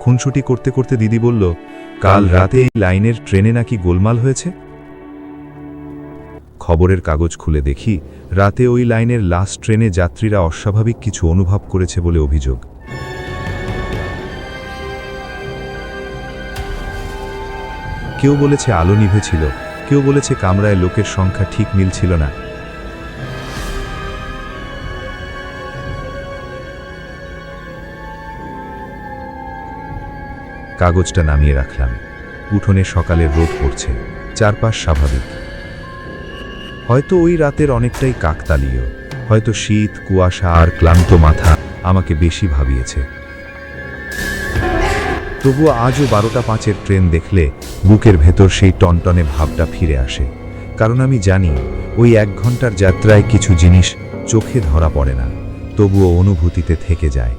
খুনসুটি করতে করতে দিদি বলল, কাল রাতে এই লাইনের ট্রেনে নাকি গোলমাল হয়েছে। খবরের কাগজ খুলে দেখি রাতে ওই লাইনের লাস্ট ট্রেনে যাত্রীরা অস্বাভাবিক কিছু অনুভব করেছে বলে অভিযোগ। কেউ বলেছে আলো নিভেছিল, কেউ বলেছে কামরায় লোকের সংখ্যা ঠিক মিলছিল না। কাগজটা নামিয়ে রাখলাম। উঠোনে সকালের রোদ পড়ছে, চারপাশ স্বাভাবিক। হয়তো ওই রাতের অনেকটাই কাকতালীয়, হয়তো শীত, কুয়াশা আর ক্লান্ত মাথা আমাকে বেশি ভাবিয়েছে। তবুও আজও 12:05 ট্রেন দেখলে বুকের ভেতর সেই টনটনে ভাবটা ফিরে আসে, কারণ আমি জানি ওই 1 ঘন্টার যাত্রায় কিছু জিনিস চোখে ধরা পড়ে না, তবুও অনুভূতিতে থেকে যায়।